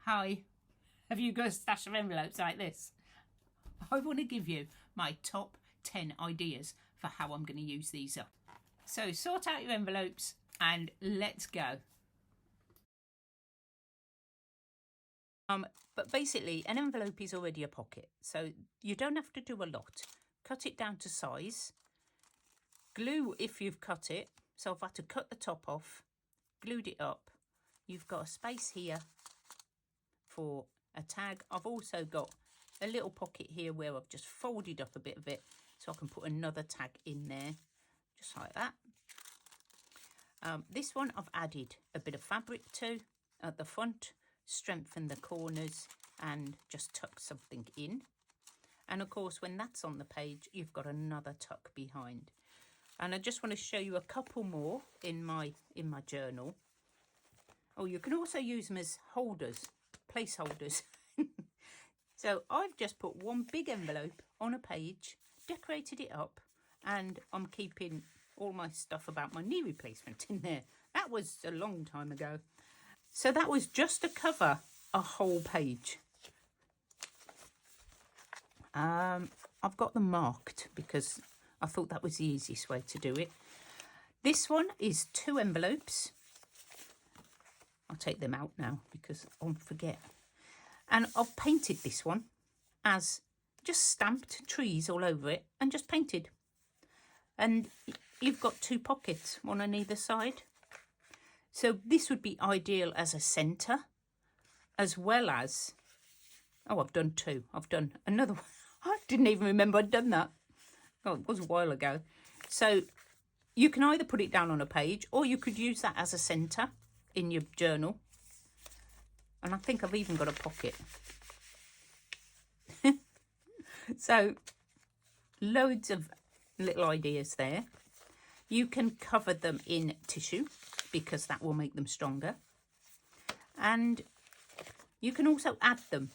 Hi, have you got a stash of envelopes like this? I want to give you my top 10 ideas for how I'm going to use these up. So sort out your envelopes and let's go. But basically an envelope is already a pocket, so you don't have to do a lot. Cut it down to size. Glue if you've cut it. So I've had to cut the top off, glued it up. You've got a space here for a tag. I've also got a little pocket here where I've just folded up a bit of it so I can put another tag in there, just like that. This one I've added a bit of fabric to at the front, strengthen the corners and just tuck something in. And of course when that's on the page you've got another tuck behind. And I just want to show you a couple more in my journal. Oh, you can also use them as holders, placeholders. So I've just put one big envelope on a page, decorated it up, and I'm keeping all my stuff about my knee replacement in there. That was a long time ago. So that was just to cover a whole page. I've got them marked because I thought that was the easiest way to do it. This one is 2 envelopes. I'll take them out now because I'll forget. And I've painted this one as just stamped trees all over it and just painted. And you've got 2 pockets, one on either side. So this would be ideal as a centre, as well as, oh, I've done 2. I've done another one. I didn't even remember I'd done that. Oh, it was a while ago. So you can either put it down on a page or you could use that as a centre in your journal. And I think I've even got a pocket. So loads of little ideas there. You can cover them in tissue because that will make them stronger. And you can also add them.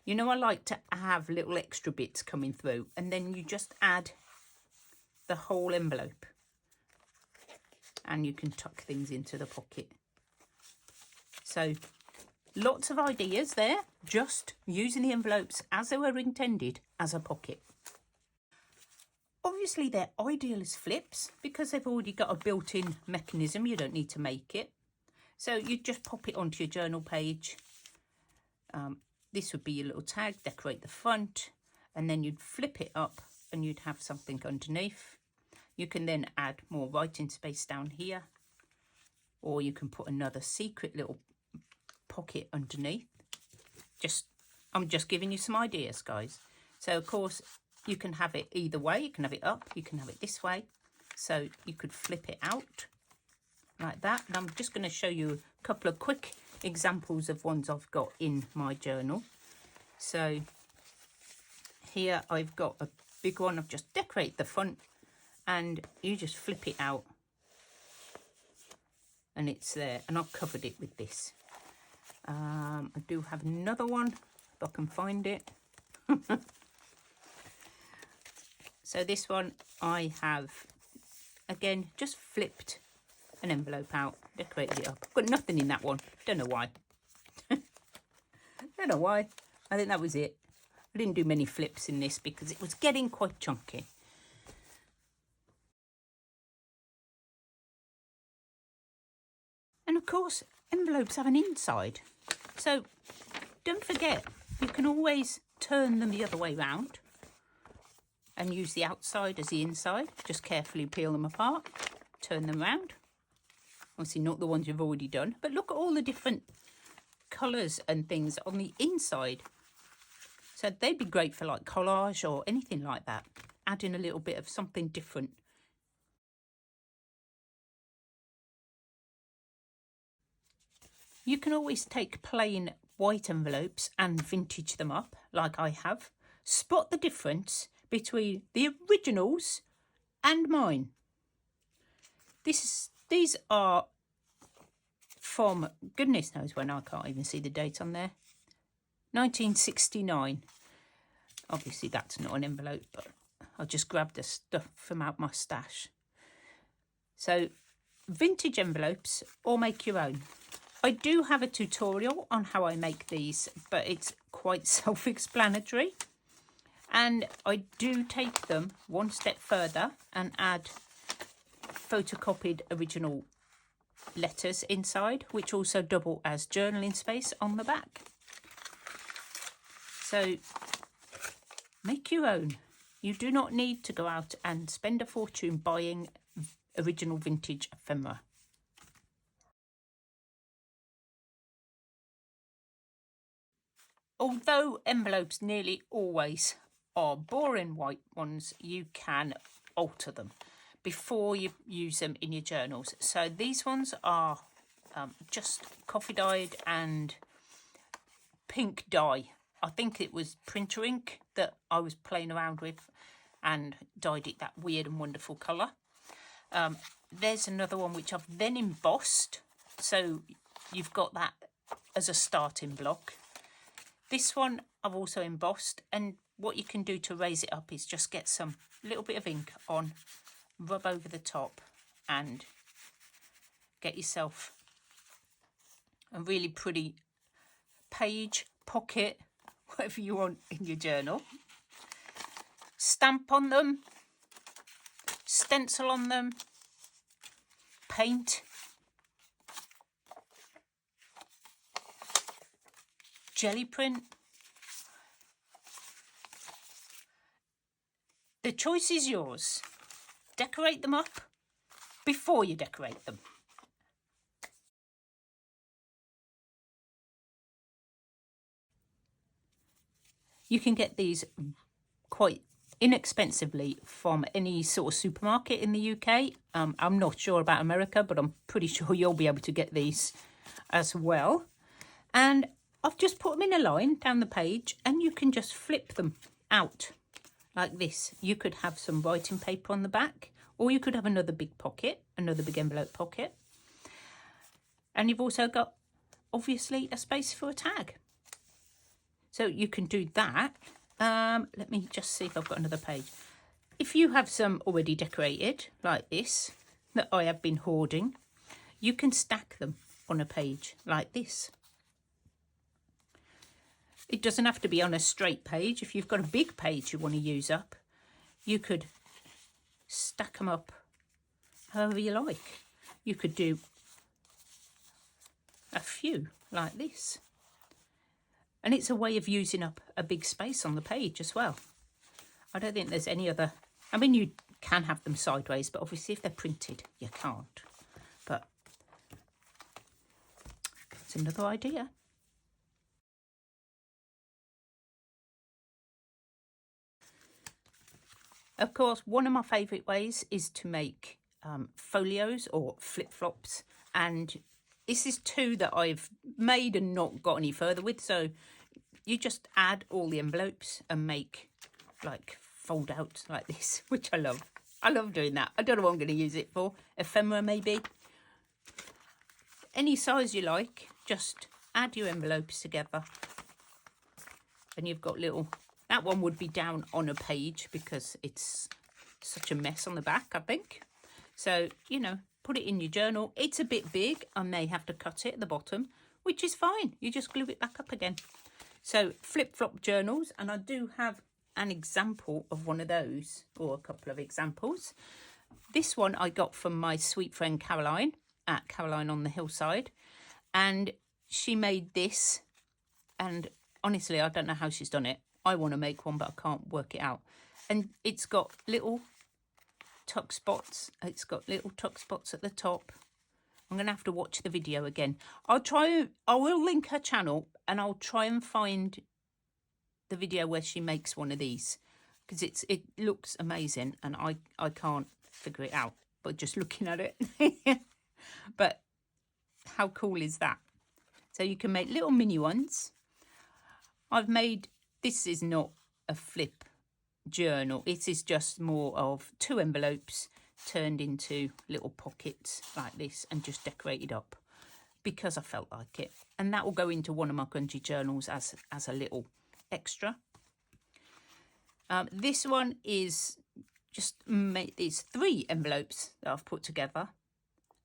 You know, I like to have little extra bits coming through and then you just add the whole envelope and you can tuck things into the pocket. So lots of ideas there, just using the envelopes as they were intended as a pocket. Obviously they're ideal as flips because they've already got a built-in mechanism. You don't need to make it. So you just pop it onto your journal page. This would be your little tag, decorate the front, and then you'd flip it up and you'd have something underneath. You can then add more writing space down here, or you can put another secret little pocket underneath. I'm just giving you some ideas, guys. So of course you can have it either way. You can have it up, you can have it this way. So you could flip it out like that. And I'm just going to show you a couple of quick examples of ones I've got in my journal. So here I've got a big one. I've just decorated the front and you just flip it out and it's there, and I've covered it with this. I do have another one if I can find it. So this one I have again just flipped an envelope out, decorated it up. I've got nothing in that one. Don't know why. Don't know why. I think that was it. I didn't do many flips in this because it was getting quite chunky. And of course, envelopes have an inside. So don't forget, you can always turn them the other way round and use the outside as the inside. Just carefully peel them apart, turn them round. Obviously not the ones you've already done, but look at all the different colours and things on the inside. So they'd be great for like collage or anything like that, adding a little bit of something different. You can always take plain white envelopes and vintage them up like I have. Spot the difference between the originals and mine. These are from goodness knows when. I can't even see the date on there. 1969. Obviously that's not an envelope, but I just grabbed the stuff from out my stash. So vintage envelopes or make your own. I do have a tutorial on how I make these, but it's quite self-explanatory. And I do take them one step further and add photocopied original letters inside, which also double as journaling space on the back. So make your own. You do not need to go out and spend a fortune buying original vintage ephemera. Although envelopes nearly always are boring white ones, you can alter them before you use them in your journals. So these ones are just coffee dyed and pink dye. I think it was printer ink that I was playing around with and dyed it that weird and wonderful colour. There's another one which I've then embossed, so you've got that as a starting block. This one I've also embossed, and what you can do to raise it up is just get some little bit of ink on, rub over the top, and get yourself a really pretty page, pocket, whatever you want in your journal. Stamp on them, stencil on them, paint, jelly print. The choice is yours. Decorate them up before you decorate them. You can get these quite inexpensively from any sort of supermarket in the UK. I'm not sure about America, but I'm pretty sure you'll be able to get these as well. And I've just put them in a line down the page, and you can just flip them out like this. You could have some writing paper on the back, or you could have another big pocket, another big envelope pocket. And you've also got, obviously, a space for a tag. So you can do that. Let me just see if I've got another page. If you have some already decorated, like this, that I have been hoarding, you can stack them on a page like this. It doesn't have to be on a straight page. If you've got a big page you want to use up, you could stack them up however you like. You could do a few like this. And it's a way of using up a big space on the page as well. I don't think there's any other... I mean, you can have them sideways, but obviously if they're printed, you can't. But it's another idea. Of course, one of my favourite ways is to make folios or flip-flops, and this is two that I've made and not got any further with. So you just add all the envelopes and make like fold out like this, which I love. I love doing that. I don't know what I'm going to use it for. Ephemera maybe. Any size you like, just add your envelopes together. And you've got little... That one would be down on a page because it's such a mess on the back, I think. So, you know, put it in your journal. It's a bit big. I may have to cut it at the bottom, which is fine. You just glue it back up again. So, flip-flop journals. And I do have an example of one of those, or a couple of examples. This one I got from my sweet friend Caroline at Caroline on the Hillside. And she made this. And honestly, I don't know how she's done it. I want to make one, but I can't work it out. And it's got little tuck spots. It's got little tuck spots at the top. I'm going to have to watch the video again. I will link her channel, and I'll try and find the video where she makes one of these, because it looks amazing, and I can't figure it out, but just looking at it. But how cool is that? So you can make little mini ones. I've made... This is not a flip journal. It is just more of two envelopes turned into little pockets like this and just decorated up because I felt like it. And that will go into one of my grungy journals as a little extra. This one is just made these 3 envelopes that I've put together.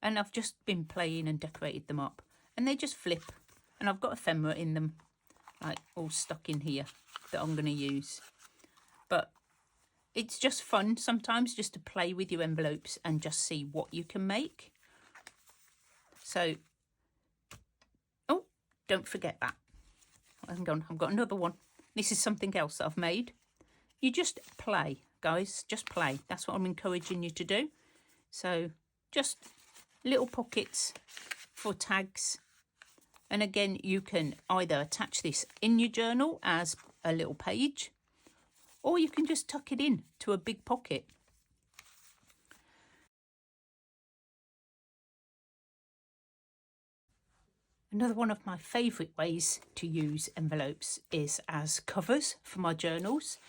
And I've just been playing and decorated them up. and they just flip. And I've got ephemera in them, like all stuck in here, that I'm going to use. But it's just fun sometimes just to play with your envelopes and just see what you can make. So, oh, don't forget that. Hang on, I've got another one. This is something else that I've made. You just play, guys, just play. That's what I'm encouraging you to do. So just little pockets for tags. And again, you can either attach this in your journal as a little page, or you can just tuck it in to a big pocket. Another one of my favourite ways to use envelopes is as covers for my journals.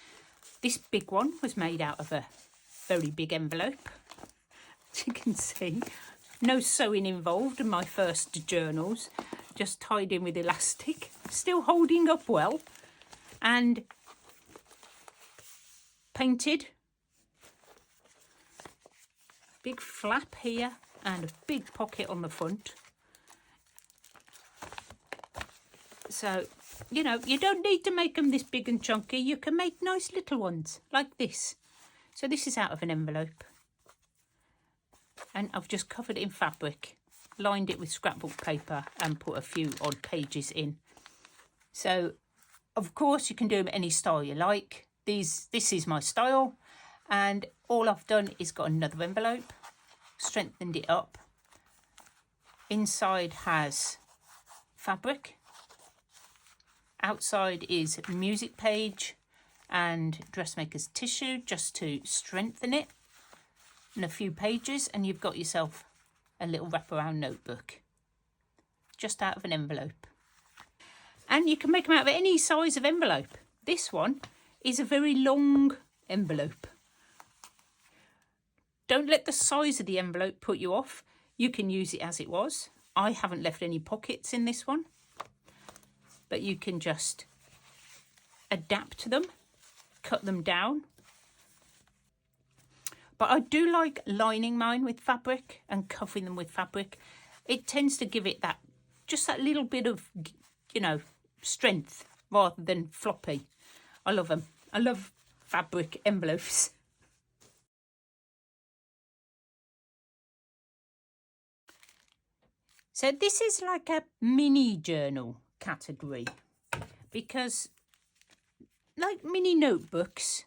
This big one was made out of a very big envelope. As you can see, no sewing involved in my first journals, just tied in with elastic, still holding up well, and painted. Big flap here and a big pocket on the front. So, you know, you don't need to make them this big and chunky. You can make nice little ones like this. So this is out of an envelope. And I've just covered it in fabric, lined it with scrapbook paper and put a few odd pages in. So, of course, you can do them any style you like. This is my style. And all I've done is got another envelope, strengthened it up. Inside has fabric. Outside is music page and dressmaker's tissue just to strengthen it, and a few pages, and you've got yourself a little wraparound notebook just out of an envelope. And you can make them out of any size of envelope. This one is a very long envelope. Don't let the size of the envelope put you off. You can use it as it was. I haven't left any pockets in this one, but you can just adapt them, cut them down. But I do like lining mine with fabric and covering them with fabric. It tends to give it that, just that little bit of, you know, strength rather than floppy. I love them. I love fabric envelopes. So this is like a mini journal category, because like mini notebooks,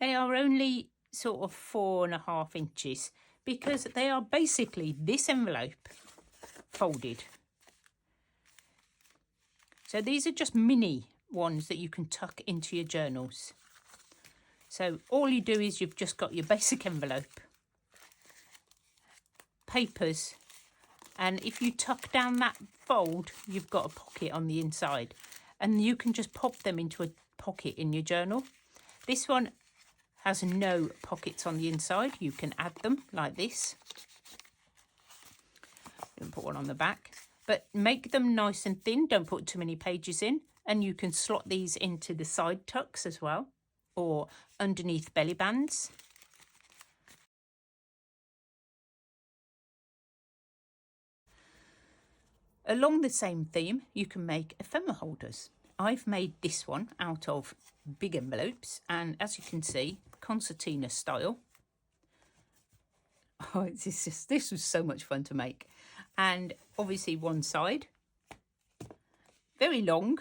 they are only sort of 4.5 inches, because they are basically this envelope folded. So these are just mini ones that you can tuck into your journals. So all you do is you've just got your basic envelope, papers, and if you tuck down that fold, you've got a pocket on the inside, and you can just pop them into a pocket in your journal. This one has no pockets on the inside. You can add them like this. And put one on the back, but make them nice and thin. Don't put too many pages in, and you can slot these into the side tucks as well, or underneath belly bands. Along the same theme, you can make ephemera holders. I've made this one out of big envelopes, and as you can see, concertina style. Oh, this was so much fun to make. And obviously one side, very long,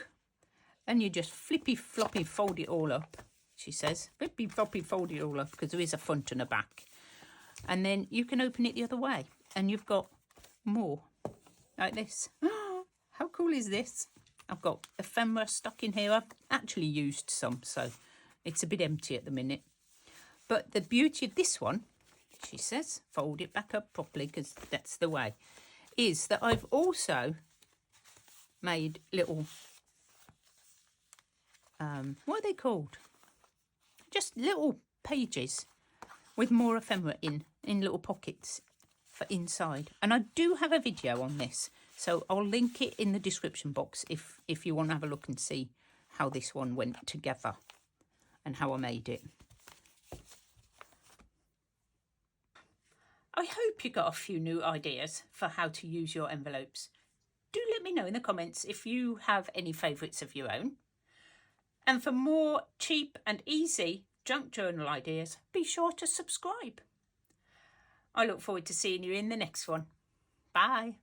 and you just flippy floppy fold it all up, she says. Flippy floppy fold it all up, because there is a front and a back. And then you can open it the other way, and you've got more like this. How cool is this? I've got ephemera stuck in here. I've actually used some, so it's a bit empty at the minute. But the beauty of this one, she says, fold it back up properly, because that's the way, is that I've also made little, what are they called? Just little pages with more ephemera in little pockets for inside. And I do have a video on this, so I'll link it in the description box if you want to have a look and see how this one went together and how I made it. I hope you got a few new ideas for how to use your envelopes. do let me know in the comments if you have any favourites of your own. And for more cheap and easy junk journal ideas, be sure to subscribe. I look forward to seeing you in the next one. Bye.